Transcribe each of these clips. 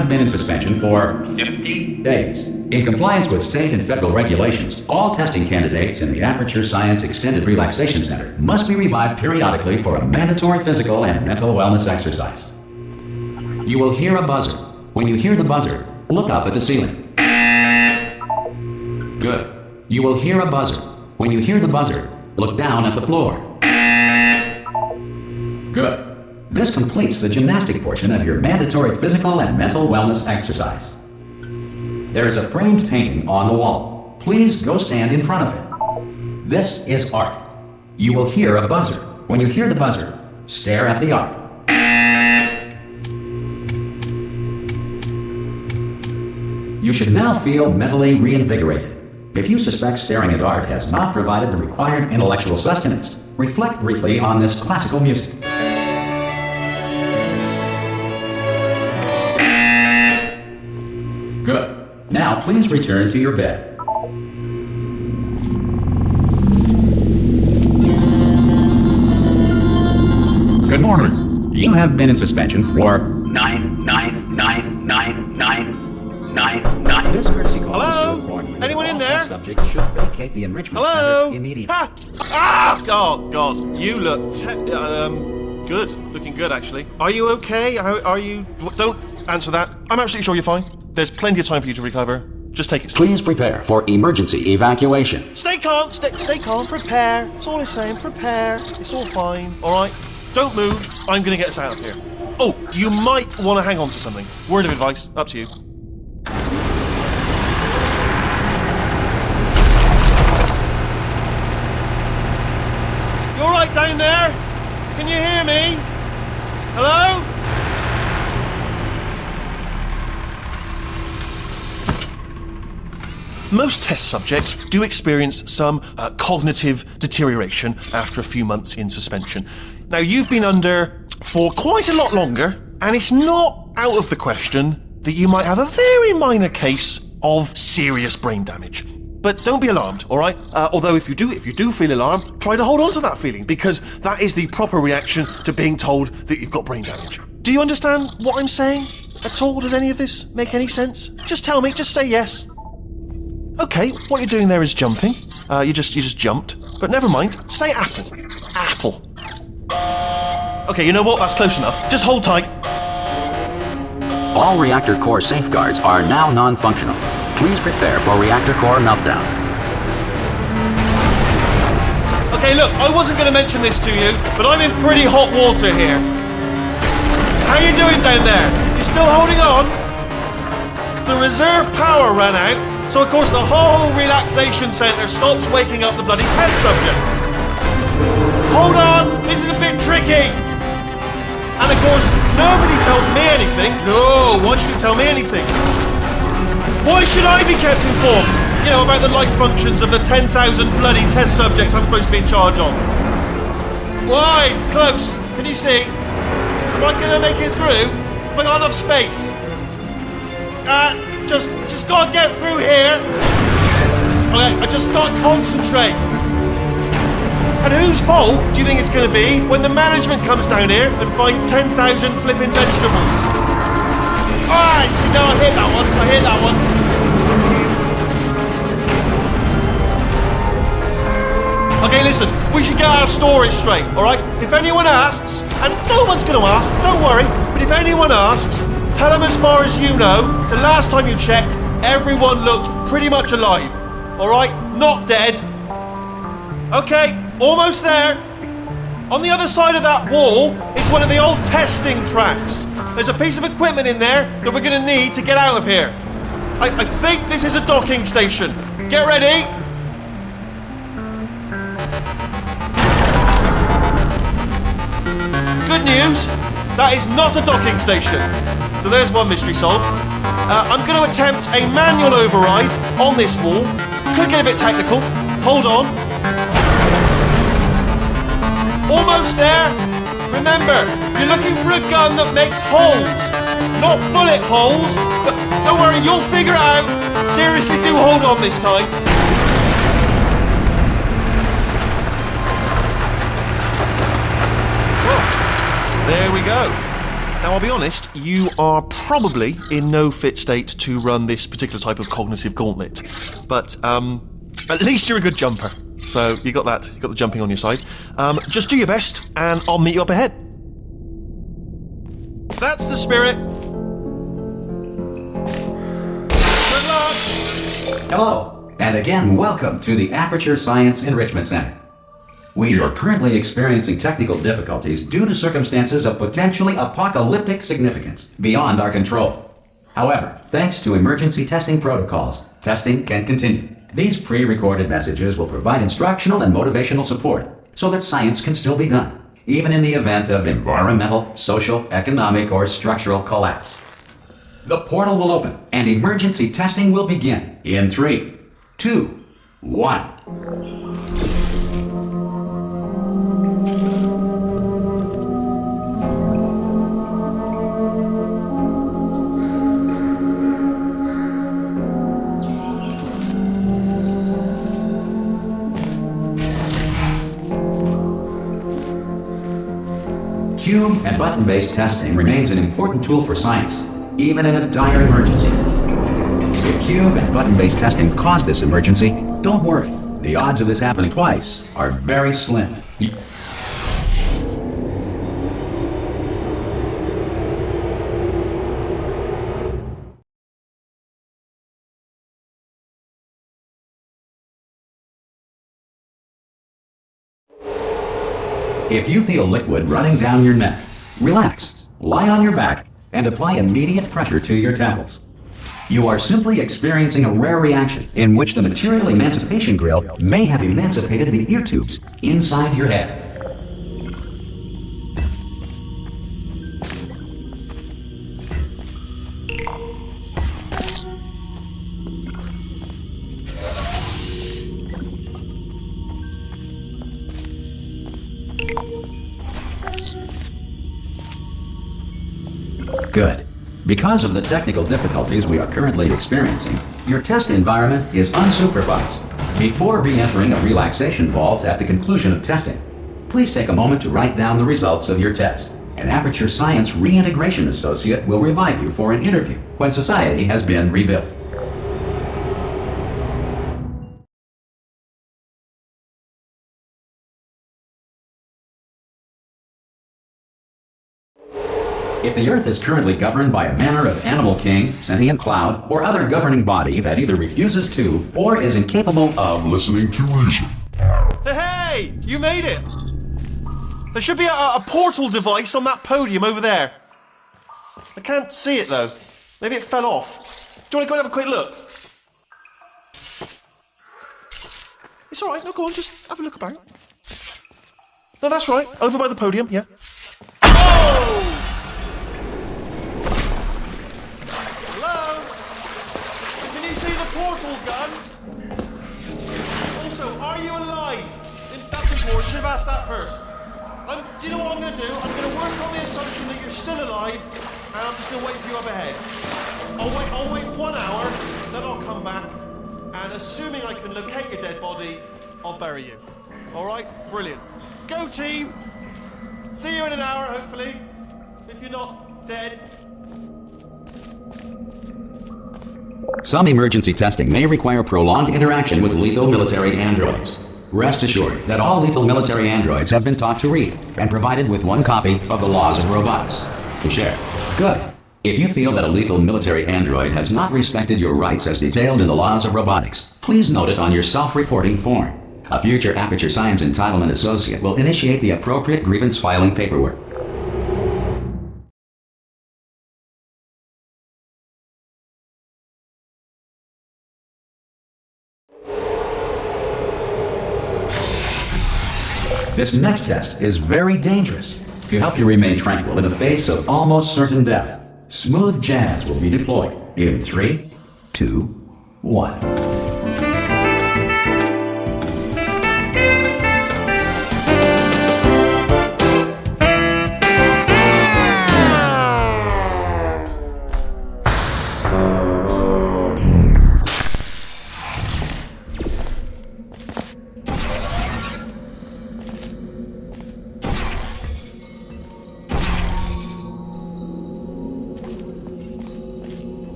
have been in suspension for 50 days. In compliance with state and federal regulations, all testing candidates in the Aperture Science Extended Relaxation Center must be revived periodically for a mandatory physical and mental wellness exercise. You will hear a buzzer. When you hear the buzzer, look up at the ceiling. Good. You will hear a buzzer. When you hear the buzzer, look down at the floor. Good. This completes the gymnastic portion of your mandatory physical and mental wellness exercise. There is a framed painting on the wall. Please go stand in front of it. This is art. You will hear a buzzer. When you hear the buzzer, stare at the art. You should now feel mentally reinvigorated. If you suspect staring at art has not provided the required intellectual sustenance, reflect briefly on this classical music. Good. Now please return to your bed. Good morning. You have been in suspension for 9. This courtesy call Hello? is to inform you that Anyone in all there? subjects should vacate the enrichment Hello? center immediately. Oh, God. You look good. Looking good, actually. Are you okay? Are you... Don't answer that. I'm absolutely sure you're fine. There's plenty of time for you to recover. Just take it slow. Please prepare for emergency evacuation. Stay calm. Stay calm. Prepare. That's all I'm saying. Prepare. It's all fine. All right? Don't move. I'm going to get us out of here. Oh, you might want to hang on to something. Word of advice. Up to you. You all right down there? Can you hear me? Hello? Most test subjects do experience some cognitive deterioration after a few months in suspension. Now, you've been under for quite a lot longer, and it's not out of the question that you might have a very minor case of serious brain damage. But don't be alarmed, all right? Although if you do feel alarmed, try to hold on to that feeling, because that is the proper reaction to being told that you've got brain damage. Do you understand what I'm saying at all? Does any of this make any sense? Just tell me, just say yes. Okay, what you're doing there is jumping. You just jumped. But never mind, say apple. Apple. Okay, you know what? That's close enough. Just hold tight. All reactor core safeguards are now non-functional. Please prepare for reactor core meltdown. Okay, look, I wasn't going to mention this to you, but I'm in pretty hot water here. How you doing down there? You still holding on? The reserve power ran out, so of course the whole relaxation centre stops waking up the bloody test subjects. Hold on, this is a bit tricky. And of course, nobody tells me anything. No, why should you tell me anything? Why should I be kept informed? You know, about the life functions of the 10,000 bloody test subjects I'm supposed to be in charge of. Why? It's close. Can you see? Am I going to make it through? Have I got enough space? Just gotta get through here. Okay, I just gotta concentrate. And whose fault do you think it's going to be when the management comes down here and finds 10,000 flipping vegetables? Alright, see, now I hit that one. Okay, listen, we should get our story straight, alright? If anyone asks, and no one's going to ask, don't worry, but if anyone asks, tell them as far as you know, the last time you checked, everyone looked pretty much alive, alright? Not dead. Okay, almost there. On the other side of that wall is one of the old testing tracks. There's a piece of equipment in there that we're going to need to get out of here. I think this is a docking station. Get ready. Good news, that is not a docking station. So there's one mystery solved. I'm going to attempt a manual override on this wall. Could get a bit technical. Hold on. Almost there. Remember, you're looking for a gun that makes holes, not bullet holes. But don't worry, you'll figure it out. Seriously, do hold on this time. There we go. Now Now, I'll be honest, you are probably in no fit state to run this particular type of cognitive gauntlet, but at least you're a good jumper. So you got that. You got the jumping on your side. Just do your best, and I'll meet you up ahead. That's the spirit. Good luck. Hello, and again, welcome to the Aperture Science Enrichment Center. We are currently experiencing technical difficulties due to circumstances of potentially apocalyptic significance beyond our control. However, thanks to emergency testing protocols, testing can continue. These pre-recorded messages will provide instructional and motivational support so that science can still be done, even in the event of environmental, social, economic, or structural collapse. The portal will open and emergency testing will begin in 3, 2, 1. Cube and button-based testing remains an important tool for science, even in a dire emergency. If cube and button-based testing caused this emergency, don't worry. The odds of this happening twice are very slim. If you feel liquid running down your neck, relax, lie on your back, and apply immediate pressure to your temples. You are simply experiencing a rare reaction in which the material emancipation grill may have emancipated the ear tubes inside your head. Good. Because of the technical difficulties we are currently experiencing, your test environment is unsupervised. Before re-entering a relaxation vault at the conclusion of testing, please take a moment to write down the results of your test. An Aperture Science Reintegration Associate will revive you for an interview when society has been rebuilt. If the Earth is currently governed by a manner of animal king, sentient cloud, or other governing body that either refuses to or is incapable of listening to reason. Hey! You made it! There should be a portal device on that podium over there. I can't see it though. Maybe it fell off. Do you want to go and have a quick look? It's alright, no, go on, just have a look about. No, that's right, over by the podium, yeah. Oh! Portal gun. Also, are you alive? That's important. Should have asked that first. Do you know what I'm going to do? I'm going to work on the assumption that you're still alive, and I'm just going to wait for you up ahead. I'll wait 1 hour, then I'll come back, and assuming I can locate your dead body, I'll bury you. All right? Brilliant. Go team. See you in an hour, hopefully. If you're not dead. Some emergency testing may require prolonged interaction with lethal military androids. Rest assured that all lethal military androids have been taught to read and provided with 1 copy of the Laws of Robotics to share. Good. If you feel that a lethal military android has not respected your rights as detailed in the Laws of Robotics, please note it on your self-reporting form. A future Aperture Science Entitlement Associate will initiate the appropriate grievance filing paperwork. This next test is very dangerous. To help you remain tranquil in the face of almost certain death, smooth jazz will be deployed in 3, 2, 1.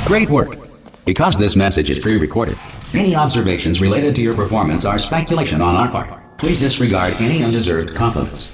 Great work. Because this message is pre-recorded, any observations related to your performance are speculation on our part. Please disregard any undeserved compliments.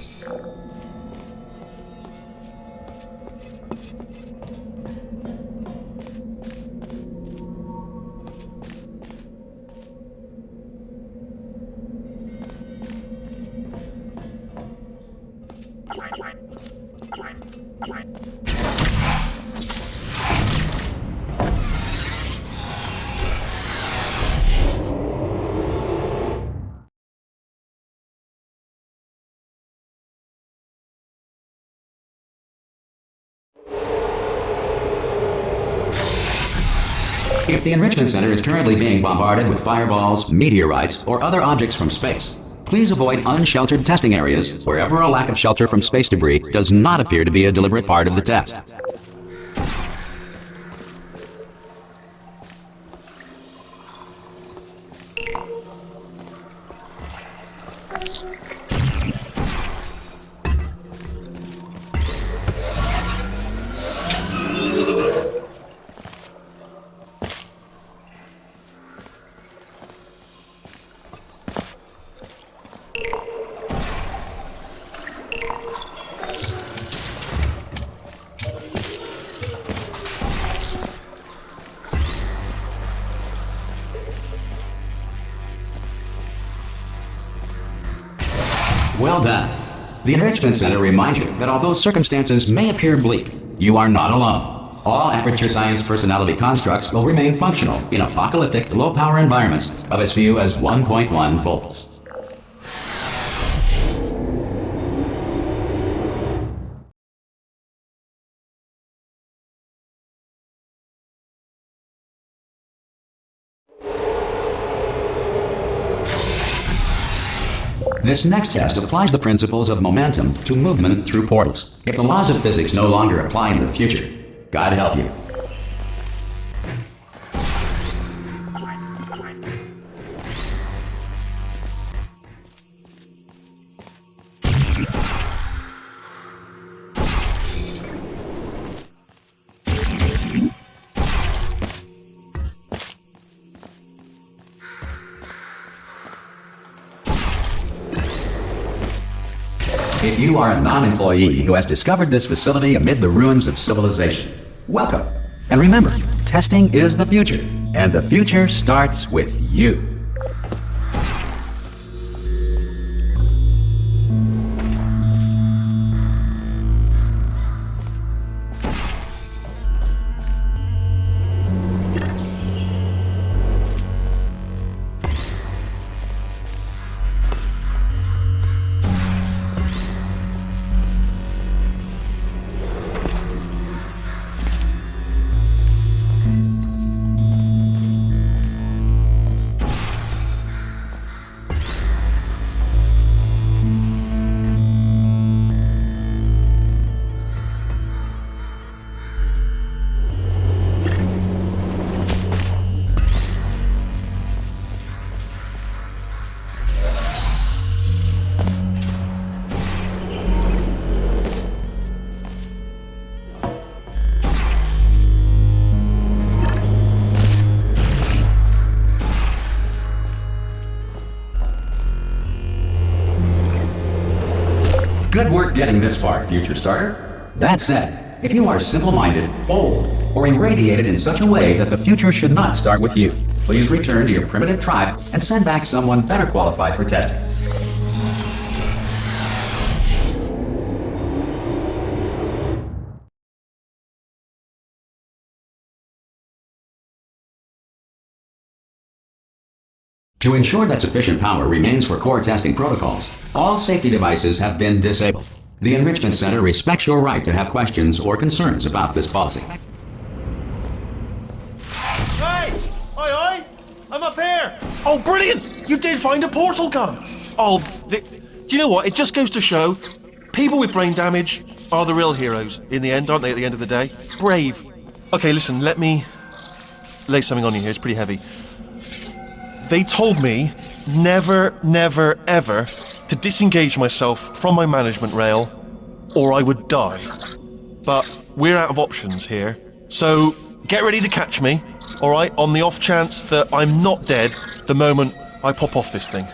If the Enrichment Center is currently being bombarded with fireballs, meteorites, or other objects from space, please avoid unsheltered testing areas wherever a lack of shelter from space debris does not appear to be a deliberate part of the test. Well done. The Enrichment Center reminds you that although circumstances may appear bleak, you are not alone. All Aperture Science personality constructs will remain functional in apocalyptic, low-power environments of as few as 1.1 volts. This next test applies the principles of momentum to movement through portals. If the laws of physics no longer apply in the future, God help you. If you are a non-employee who has discovered this facility amid the ruins of civilization, welcome. And remember, testing is the future, and the future starts with you. Good work getting this far, future starter. That said, if you are simple-minded, bold, or irradiated in such a way that the future should not start with you, please return to your primitive tribe and send back someone better qualified for testing. To ensure that sufficient power remains for core testing protocols, all safety devices have been disabled. The Enrichment Center respects your right to have questions or concerns about this policy. Hey! Oi! I'm up here! Oh, brilliant! You did find a portal gun! Oh, do you know what? It just goes to show, people with brain damage are the real heroes in the end, aren't they, at the end of the day? Brave. Okay, listen, let me lay something on you here. It's pretty heavy. They told me never, never, ever to disengage myself from my management rail or I would die. But we're out of options here. So get ready to catch me, all right, on the off chance that I'm not dead the moment I pop off this thing.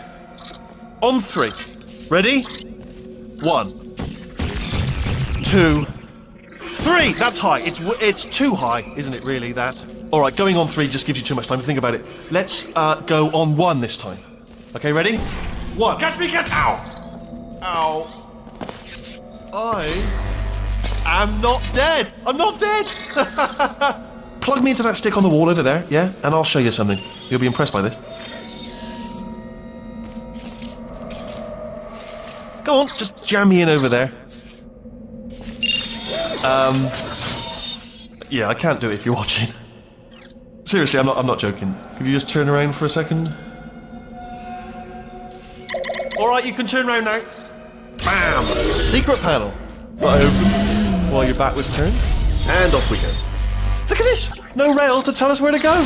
On 3. Ready? 1, 2, 3. That's high. It's too high, isn't it, really, that? All right, going on 3 just gives you too much time to think about it. Let's go on 1 this time. Okay, ready? 1. Catch me, catch... Ow! Ow. I am not dead. I'm not dead. Plug me into that stick on the wall over there, yeah? And I'll show you something. You'll be impressed by this. Go on, just jam me in over there. Yeah, I can't do it if you're watching. Seriously, I'm not joking. Could you just turn around for a second? Alright, you can turn around now. Bam! Secret panel. I opened while your back was turned. And off we go. Look at this! No rail to tell us where to go.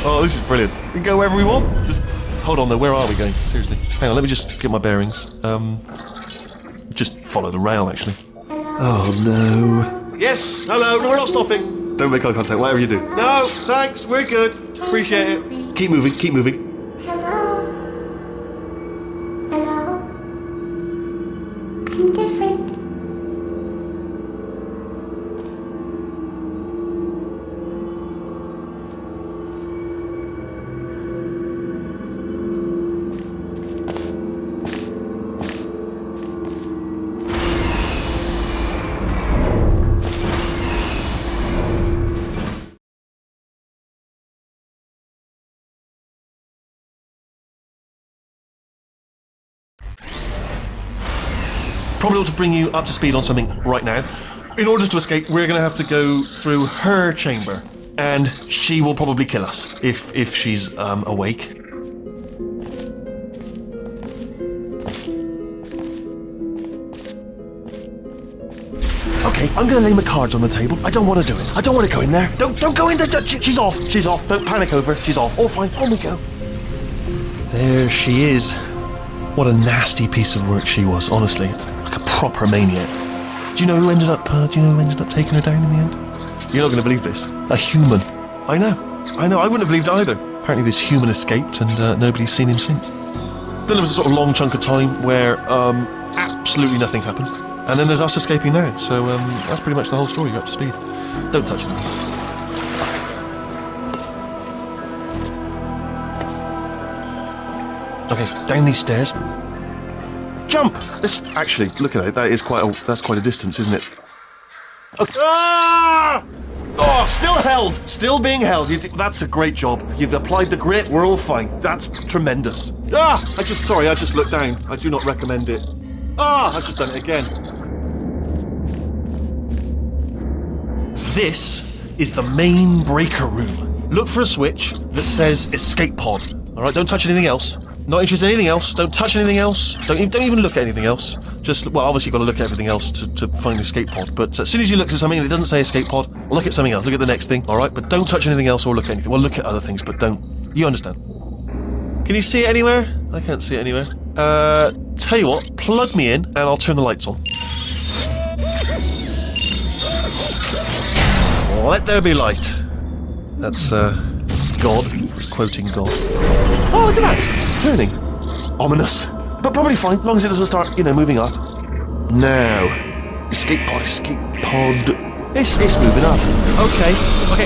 Oh, this is brilliant. We can go wherever we want. Just hold on though, where are we going? Seriously. Hang on, let me just get my bearings. Just follow the rail, actually. Oh no. Yes, hello, no, we're not stopping. Don't make eye contact, whatever you do. No, thanks, we're good. Appreciate it. Keep moving, keep moving. Hello? Hello? I'm different. Probably ought to bring you up to speed on something right now. In order to escape, we're going to have to go through her chamber, and she will probably kill us if she's awake. Okay, I'm going to lay my cards on the table. I don't want to do it. I don't want to go in there. Don't go in there. She's off. She's off. Don't panic over. She's off. All fine. On we go. There she is. What a nasty piece of work she was, honestly. Like a proper maniac. Do you know who ended up taking her down in the end? You're not going to believe this. A human. I know. I wouldn't have believed it either. Apparently this human escaped and nobody's seen him since. Then there was a sort of long chunk of time where absolutely nothing happened. And then there's us escaping now. So that's pretty much the whole story. You're up to speed. Don't touch it. Okay, down these stairs. Jump! Actually, look at it. That's quite a distance, isn't it? Okay. Ah! Oh, still held. Still being held. That's a great job. You've applied the grit. We're all fine. That's tremendous. Ah! I just looked down. I do not recommend it. Ah! I've just done it again. This is the main breaker room. Look for a switch that says escape pod. All right, don't touch anything else. Not interested in anything else. Don't touch anything else. Don't even look at anything else. Just, well, obviously you've got to look at everything else to find escape pod. But as soon as you look at something and it doesn't say escape pod, look at something else. Look at the next thing, all right? But don't touch anything else or look at anything. Well, look at other things, but don't. You understand? Can you see it anywhere? I can't see it anywhere. Tell you what, plug me in and I'll turn the lights on. Let there be light. That's, God. He's quoting God. Oh, look at that! Turning. Ominous. But probably fine, as long as it doesn't start, moving up. Now. Escape pod. It's moving up. Okay,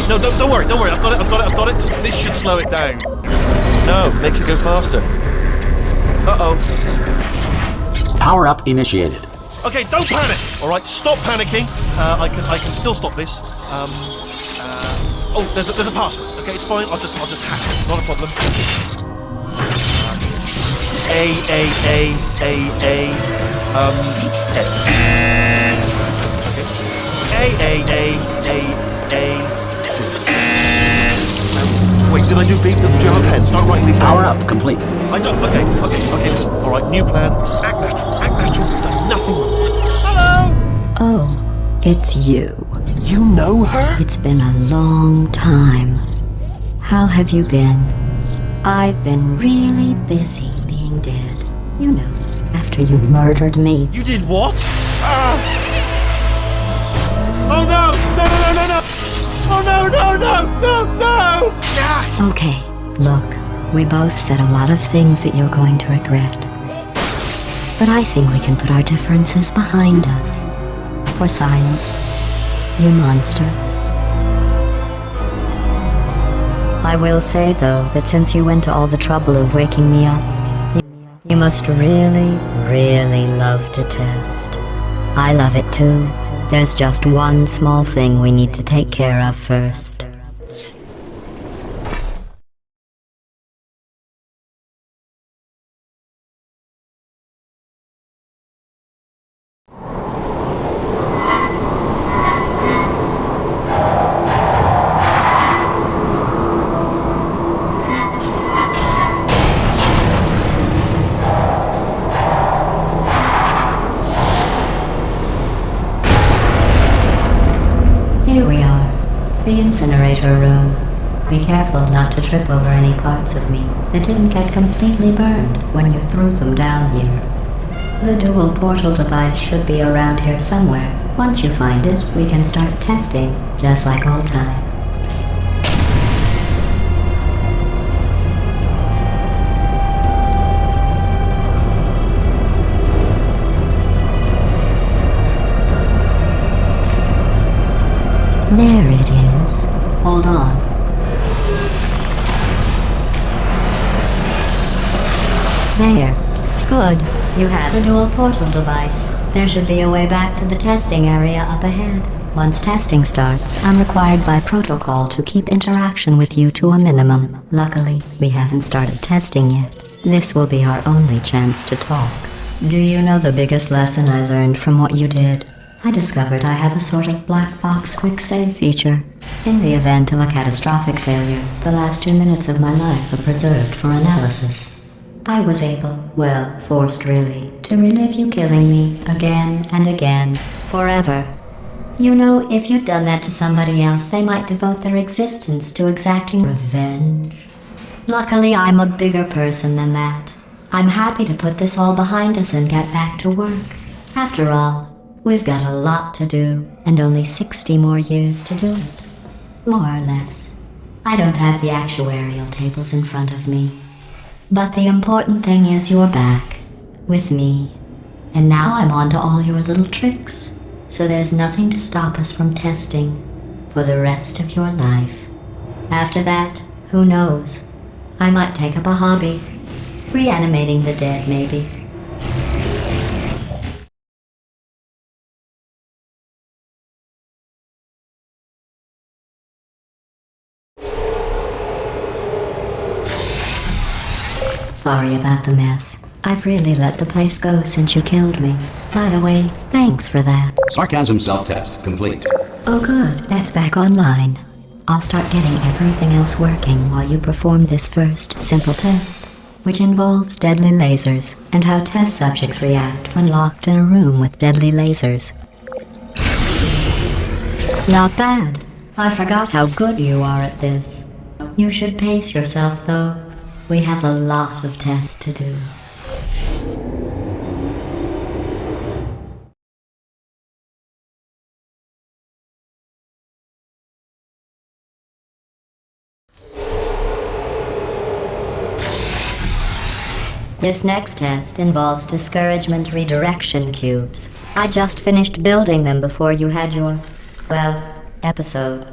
no, don't worry. I've got it. This should slow it down. No, makes it go faster. Uh-oh. Power up initiated. Okay, don't panic! Alright, stop panicking. I can still stop this. Oh, there's a password. Okay, it's fine. I'll just hack it. Not a problem. S. Okay. C. Wait, did I do B? Do you have a pen? Start writing these down. Power up complete. I don't. Okay, listen. Alright, new plan. Act natural. You've done nothing wrong. Hello! Oh, it's you. You know her? It's been a long time. How have you been? I've been really busy being dead. You know, after you murdered me. You did what? Oh no! Oh no, no, no, no, no! Ah. Okay, look, we both said a lot of things that you're going to regret. But I think we can put our differences behind us. For science, you monster. I will say, though, that since you went to all the trouble of waking me up, you must really, really love to test. I love it too. There's just one small thing we need to take care of first. Here we are, the incinerator room. Be careful not to trip over any parts of me that didn't get completely burned when you threw them down here. The dual portal device should be around here somewhere. Once you find it, we can start testing, just like old times. There it is. Hold on. There. Good. You have a dual portal device. There should be a way back to the testing area up ahead. Once testing starts, I'm required by protocol to keep interaction with you to a minimum. Luckily, we haven't started testing yet. This will be our only chance to talk. Do you know the biggest lesson I learned from what you did? I discovered I have a sort of black box quick save feature. In the event of a catastrophic failure, the last 2 minutes of my life are preserved for analysis. I was able, well, forced really, to relive you killing me again and again, forever. You know, if you'd done that to somebody else, they might devote their existence to exacting revenge. Luckily, I'm a bigger person than that. I'm happy to put this all behind us and get back to work. After all, we've got a lot to do, and only 60 more years to do it. More or less. I don't have the actuarial tables in front of me. But the important thing is you're back, with me. And now I'm on to all your little tricks, so there's nothing to stop us from testing for the rest of your life. After that, who knows? I might take up a hobby. Reanimating the dead, maybe. Sorry about the mess. I've really let the place go since you killed me. By the way, thanks for that. Sarcasm self-test complete. Oh good, that's back online. I'll start getting everything else working while you perform this first simple test, which involves deadly lasers and how test subjects react when locked in a room with deadly lasers. Not bad. I forgot how good you are at this. You should pace yourself, though. We have a lot of tests to do. This next test involves discouragement redirection cubes. I just finished building them before you had your, well, episode.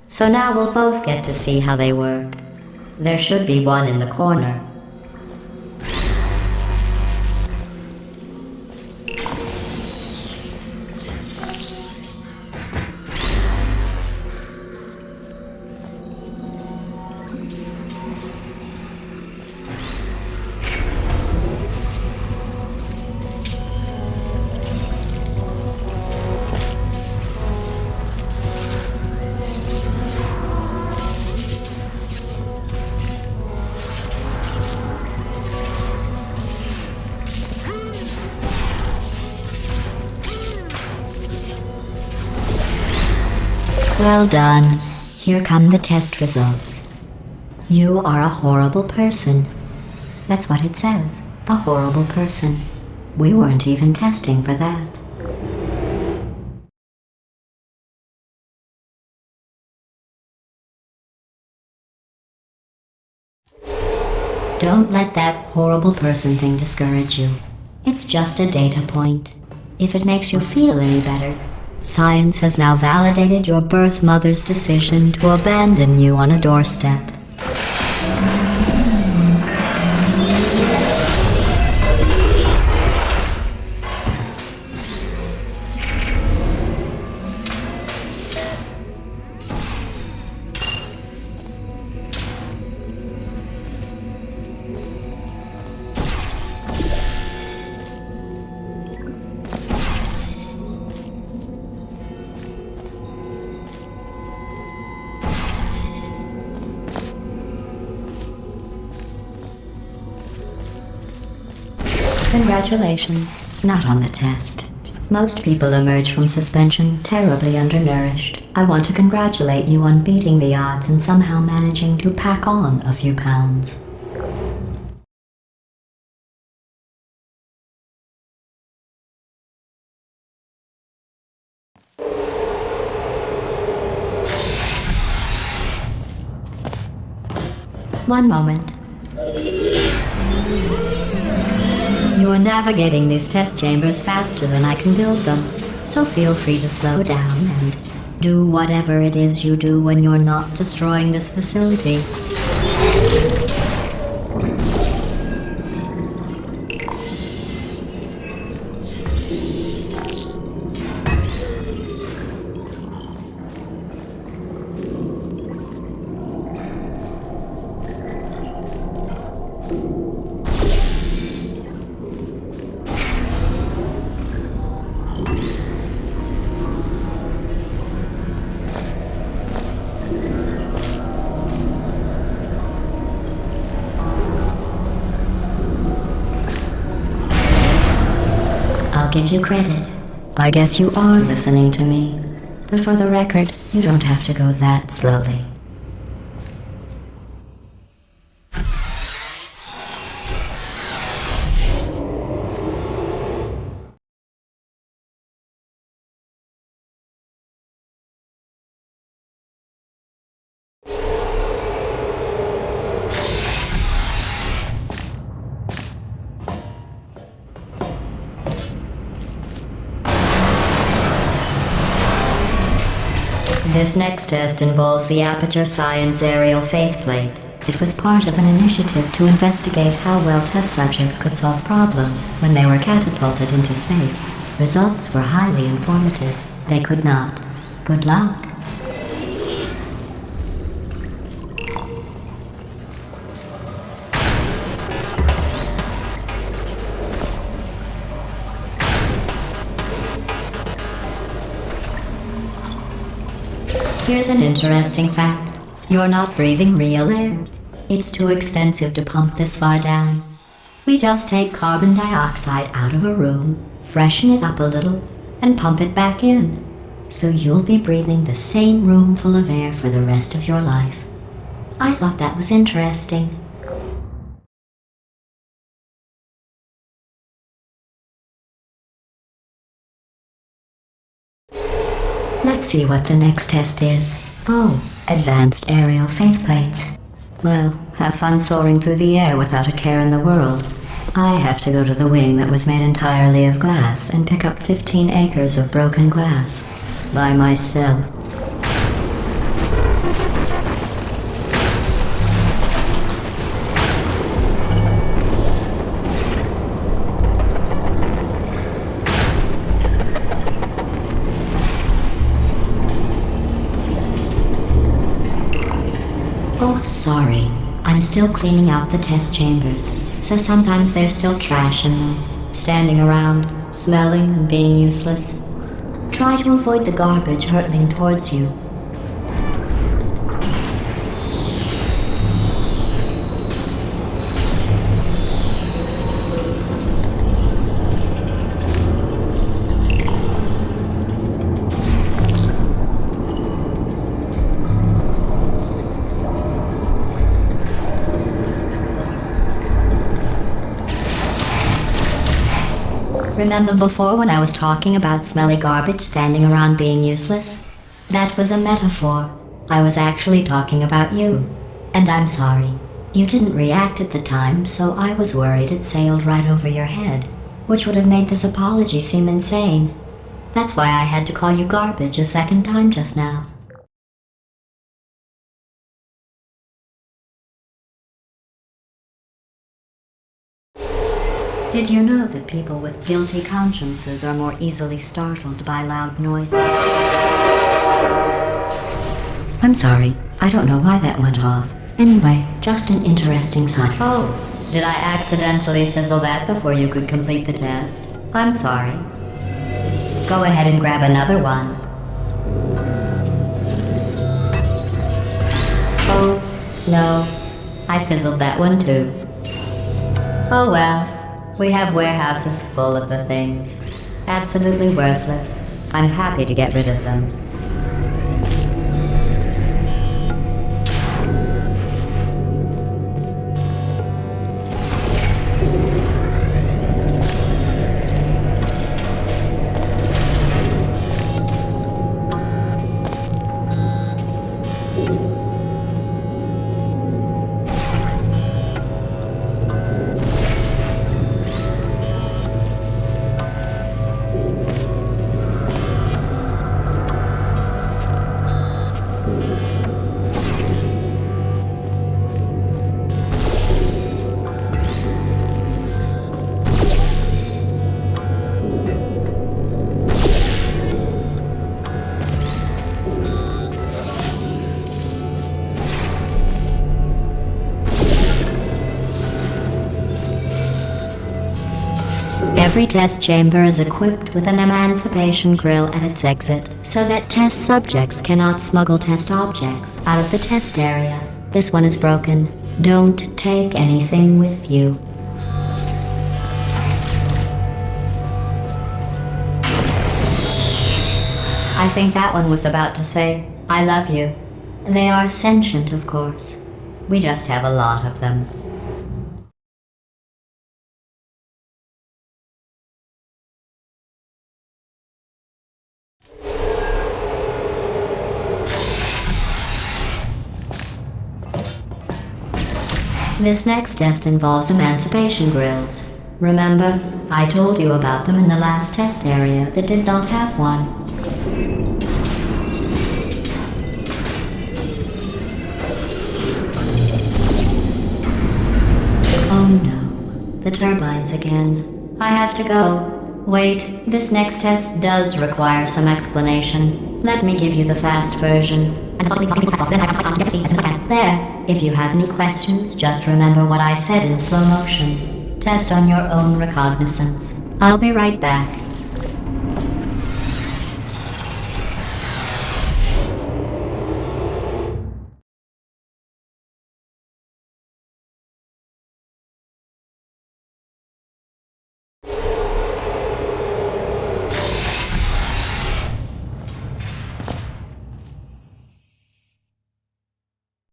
So now we'll both get to see how they work. There should be one in the corner. Well done. Here come the test results. You are a horrible person. That's what it says. A horrible person. We weren't even testing for that. Don't let that horrible person thing discourage you. It's just a data point. If it makes you feel any better, science has now validated your birth mother's decision to abandon you on a doorstep. Congratulations. Not on the test. Most people emerge from suspension terribly undernourished. I want to congratulate you on beating the odds and somehow managing to pack on a few pounds. One moment. You are navigating these test chambers faster than I can build them, so feel free to slow down and do whatever it is you do when you're not destroying this facility. I'll give you credit. I guess you are listening to me. But for the record, you don't have to go that slowly. This next test involves the Aperture Science Aerial Faithplate. It was part of an initiative to investigate how well test subjects could solve problems when they were catapulted into space. Results were highly informative. They could not. Good luck. Here's an interesting fact. You're not breathing real air. It's too expensive to pump this far down. We just take carbon dioxide out of a room, freshen it up a little, and pump it back in. So you'll be breathing the same room full of air for the rest of your life. I thought that was interesting. Let's see what the next test is. Oh, advanced aerial faithplates. Well, have fun soaring through the air without a care in the world. I have to go to the wing that was made entirely of glass and pick up 15 acres of broken glass. By myself. Oh, sorry. I'm still cleaning out the test chambers, so sometimes there's still trash in them, standing around, smelling and being useless. Try to avoid the garbage hurtling towards you. Remember before when I was talking about smelly garbage standing around being useless? That was a metaphor. I was actually talking about you. And I'm sorry. You didn't react at the time, so I was worried it sailed right over your head, which would have made this apology seem insane. That's why I had to call you garbage a second time just now. Did you know that people with guilty consciences are more easily startled by loud noises? I'm sorry, I don't know why that went off. Anyway, just an interesting sign. Oh, did I accidentally fizzle that before you could complete the test? I'm sorry. Go ahead and grab another one. Oh, no. I fizzled that one too. Oh well. We have warehouses full of the things. Absolutely worthless. I'm happy to get rid of them. Every test chamber is equipped with an emancipation grill at its exit, so that test subjects cannot smuggle test objects out of the test area. This one is broken. Don't take anything with you. I think that one was about to say, I love you. They are sentient, of course. We just have a lot of them. This next test involves emancipation grills. Remember, I told you about them in the last test area that did not have one. Oh no, the turbines again. I have to go. Wait, this next test does require some explanation. Let me give you the fast version. There, if you have any questions, just remember what I said in slow motion. Test on your own recognizance. I'll be right back.